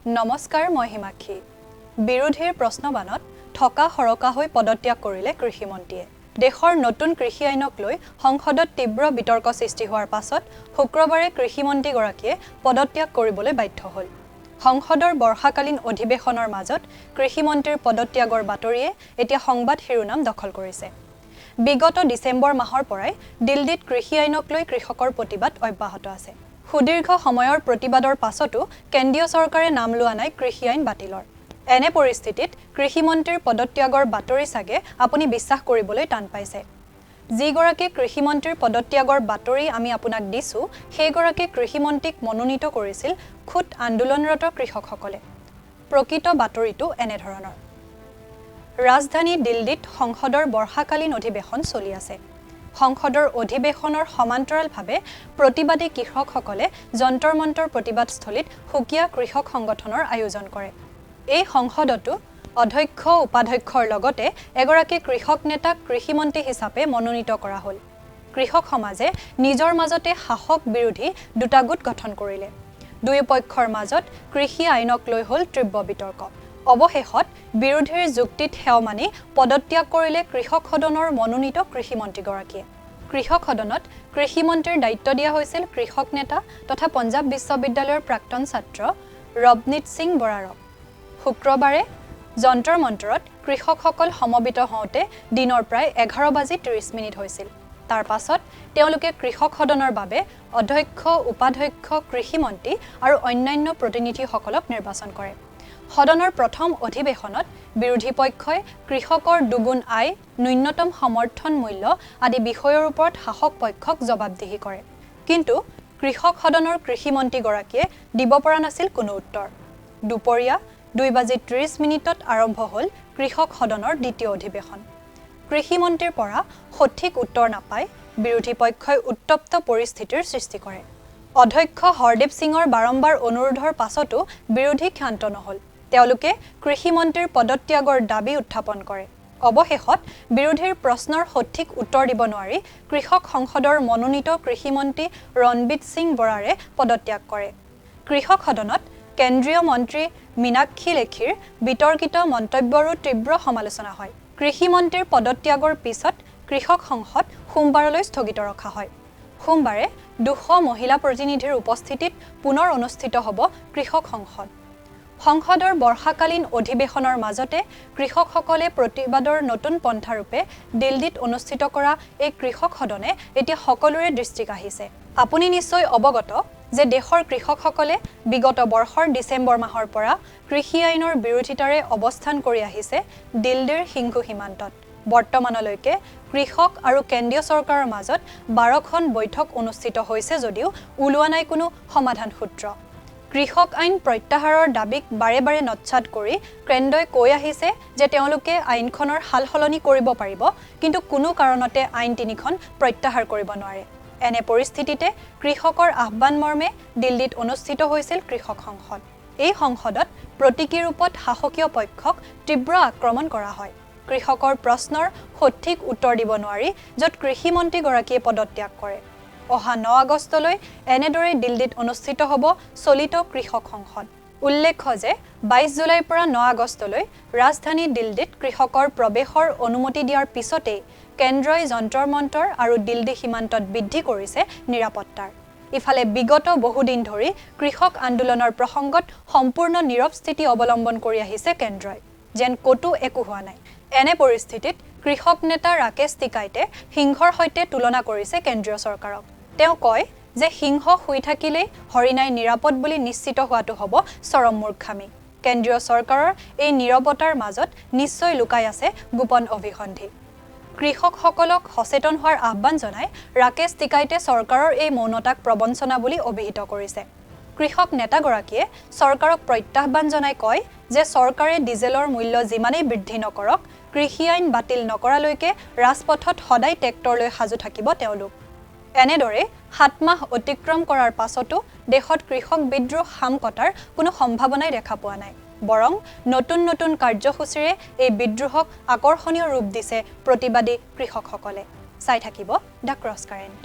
নমস্কাৰ মই হিমাক্ষী বিৰোধীৰ প্ৰশ্নবানত ঠকা হৰকা হৈ পদত্যাগ কৰিলে কৃষি মন্ত্ৰীয়ে দেশৰ নতুন কৃষি আইনক লৈ সংসদত তীব্ৰ বিতৰ্ক সৃষ্টি হোৱাৰ পাছত শুক্ৰবাৰে কৃষি মন্ত্ৰীগৰাকীয়ে পদত্যাগ কৰিবলৈ বাধ্য হ'ল সংসদৰ বৰ্ষাকালীন অধিৱেশনৰ মাজত কৃষি মন্ত্ৰীৰ পদত্যাগৰ বাতৰিয়ে এতিয়া সংবাদ শিৰোনাম দখল কৰিছে বিগত ডিসেম্বৰ মাহৰ পৰাই দিল্লীত কৃষি আইনক লৈ কৃষকৰ প্ৰতিবাদ অব্যাহত আছে সুদীৰ্ঘ সময়ৰ প্ৰতিবাদৰ পাছতো কেন্দ্ৰীয় চৰকাৰে নাম লোৱা নাই কৃষি আইন বাতিলৰ এনে পৰিস্থিতিত কৃষি মন্ত্ৰীৰ পদত্যাগৰ বাতৰি সাগে আপুনি বিশ্বাস কৰিবলৈ টান পাইছে যিগৰাকী কৃষি মন্ত্ৰীৰ পদত্যাগৰ বাতৰি আমি আপোনাক দিছো সেইগৰাকী কৃষি মন্ত্ৰীক মনোনীত কৰিছিল খুদ আন্দোলনৰত কৃষকসকলে প্ৰকৃত বাতৰিটো এনে ধৰণৰ ৰাজধানী দিল্লীত সংসদৰ বৰ্ষাকালীন অধিৱেশন চলি আছে সংসদৰ অধিৱেশনৰ সমান্তৰালভাৱে প্ৰতিবাদী কৃষকসকলে যন্তৰ মন্তৰ প্ৰতিবাদস্থলীত হুকিয়া কৃষক সংগঠনৰ আয়োজন কৰে এই সংসদটো অধ্যক্ষ উপাধ্যক্ষৰ লগতে এগৰাকী কৃষক নেতাক কৃষি মন্ত্ৰী হিচাপে মনোনীত কৰা হ'ল কৃষক সমাজে নিজৰ মাজতে শাসক বিৰোধী দুটা গোট গঠন কৰিলে দুই পক্ষৰ মাজত কৃষি আইনক লৈ হ'ল তীব্ৰ বিতৰ্ক অৱশেষত বিৰোধীৰ যুক্তিত হেও মানি পদত্যাগ কৰিলে কৃষক সদনৰ মনোনীত কৃষি মন্ত্ৰীগৰাকীয়ে কৃষক সদনত কৃষি মন্ত্ৰীৰ দায়িত্ব দিয়া হৈছিল কৃষক নেতা তথা পঞ্জাৱ বিশ্ববিদ্যালয়ৰ প্ৰাক্তন ছাত্ৰ ৰবনীত সিং বৰাৰক শুক্ৰবাৰে যন্তৰ মন্তৰত কৃষকসকল সমবেত হওঁতে দিনৰ প্ৰায় 11:30 হৈছিল তাৰ পাছত তেওঁলোকে কৃষক সদনৰ বাবে অধ্যক্ষ উপাধ্যক্ষ কৃষি মন্ত্ৰী আৰু অন্যান্য প্ৰতিনিধিসকলক নিৰ্বাচন কৰে সদনৰ প্ৰথম অধিৱেশনত বিৰোধী পক্ষই কৃষকৰ দুগুণ আয় ন্যূনতম সমৰ্থন মূল্য আদি বিষয়ৰ ওপৰত শাসক পক্ষক জবাবদিহি কৰে কিন্তু কৃষক সদনৰ কৃষি মন্ত্ৰীগৰাকীয়ে দিব পৰা নাছিল কোনো উত্তৰ দুপৰীয়া 2:30 আৰম্ভ হ'ল কৃষক সদনৰ দ্বিতীয় অধিৱেশন কৃষি মন্ত্ৰীৰ পৰা সঠিক উত্তৰ নাপায় বিৰোধী পক্ষই উত্তপ্ত পৰিস্থিতিৰ সৃষ্টি কৰে অধ্যক্ষ হৰদীপ সিঙৰ বাৰম্বাৰ অনুৰোধৰ পাছতো বিৰোধী ক্ষান্ত নহল তেওঁলোকে কৃষি মন্ত্ৰীৰ পদত্যাগৰ দাবী উত্থাপন কৰে অৱশেষত বিৰোধীৰ প্ৰশ্নৰ সঠিক উত্তৰ দিব নোৱাৰি কৃষক সংসদৰ মনোনীত কৃষি মন্ত্ৰী ৰণবীত সিং বৰাৰে পদত্যাগ কৰে কৃষক সদনত কেন্দ্ৰীয় মন্ত্ৰী মীনাক্ষী লেখীৰ বিতৰ্কিত মন্তব্যৰো তীব্ৰ সমালোচনা হয় কৃষি মন্ত্ৰীৰ পদত্যাগৰ পিছত কৃষক সংসদ সোমবাৰলৈ স্থগিত ৰখা হয় সোমবাৰে 200 মহিলা প্ৰতিনিধিৰ উপস্থিতিত পুনৰ অনুষ্ঠিত হ'ব কৃষক সংসদৰ বৰ্ষাকালীন অধিৱেশনৰ মাজতে কৃষকসকলে প্ৰতিবাদৰ নতুন পন্থাৰূপে দিল্লীত অনুষ্ঠিত কৰা এই কৃষক সদনে এতিয়া সকলোৰে দৃষ্টিক আহিছে আপুনি নিশ্চয় অৱগত যে দেশৰ কৃষকসকলে বিগত বৰ্ষৰ ডিসেম্বৰ মাহৰ পৰা কৃষি আইনৰ বিৰোধিতাৰে অৱস্থান কৰি আহিছে দিল্লীৰ সিংঘু সীমান্তত বৰ্তমানলৈকে কৃষক আৰু কেন্দ্ৰীয় চৰকাৰৰ মাজত 12খন বৈঠক অনুষ্ঠিত হৈছে যদিও উলোৱা নাই কোনো সমাধান সূত্ৰ কৃষক আইন প্ৰত্যাহাৰৰ দাবীক বাৰে বাৰে নচ্ছাদ কৰি কেন্দ্ৰই কৈ আহিছে যে তেওঁলোকে আইনখনৰ হালসলনি কৰিব পাৰিব কিন্তু কোনো কাৰণতে আইন তিনিখন প্ৰত্যাহাৰ কৰিব নোৱাৰে এনে পৰিস্থিতিতে কৃষকৰ আহ্বান মৰ্মে দিল্লীত অনুষ্ঠিত হৈছিল কৃষক সংসদ এই সংসদত প্ৰতীকী ৰূপত শাসকীয় পক্ষক তীব্ৰ আক্ৰমণ কৰা হয় কৃষকৰ প্ৰশ্নৰ সঠিক উত্তৰ দিব নোৱাৰি য'ত কৃষি মন্ত্ৰীগৰাকীয়ে পদত্যাগ কৰে অহা 9 আগষ্টলৈ এনেদৰে দিল্লীত অনুষ্ঠিত হ'ব চলিত কৃষক সংসদ উল্লেখ্য যে 22 জুলাইৰ পৰা 9 আগষ্টলৈ ৰাজধানী দিল্লীত কৃষকৰ প্ৰৱেশৰ অনুমতি দিয়াৰ পিছতেই কেন্দ্ৰই যন্তৰ মন্তৰ আৰু দিল্লী সীমান্তত বৃদ্ধি কৰিছে নিৰাপত্তাৰ ইফালে বিগত বহুদিন ধৰি কৃষক আন্দোলনৰ প্ৰসংগত সম্পূৰ্ণ নীৰৱ স্থিতি অৱলম্বন কৰি আহিছে কেন্দ্ৰই যেন কতো একো হোৱা নাই এনে পৰিস্থিতিত কৃষক নেতা ৰাকেশ টিকাইতে সিংহৰ সৈতে তুলনা কৰিছে কেন্দ্ৰীয় চৰকাৰক তেওঁ কয় যে সিংহ শুই থাকিলেই হৰিণাই নিৰাপদ বুলি নিশ্চিত হোৱাটো হ'ব চৰম মূৰ্খামি কেন্দ্ৰীয় চৰকাৰৰ এই নীৰৱতাৰ মাজত নিশ্চয় লুকাই আছে গোপন অভিসন্ধি কৃষকসকলক সচেতন হোৱাৰ আহ্বান জনাই ৰাকেশ টিকাইতে চৰকাৰৰ এই মৌনতাক প্ৰবঞ্চনা বুলি অভিহিত কৰিছে কৃষক নেতাগৰাকীয়ে চৰকাৰক প্ৰত্যাহ্বান জনাই কয় যে চৰকাৰে ডিজেলৰ মূল্য যিমানেই বৃদ্ধি নকৰক কৃষি আইন বাতিল নকৰালৈকে ৰাজপথত সদায় ট্ৰেক্টৰলৈ সাজু থাকিব তেওঁলোক এনেদৰে 7 মাহ অতিক্ৰম কৰাৰ পাছতো দেশত কৃষক বিদ্ৰোহ হাম কটাৰ কোনো সম্ভাৱনাই দেখা পোৱা নাই বৰং নতুন কাৰ্যসূচীৰে এই বিদ্ৰোহক আকৰ্ষণীয় ৰূপ দিছে প্ৰতিবাদী কৃষকসকলে চাই থাকিব দ্য ক্ৰছ কাৰেণ্ট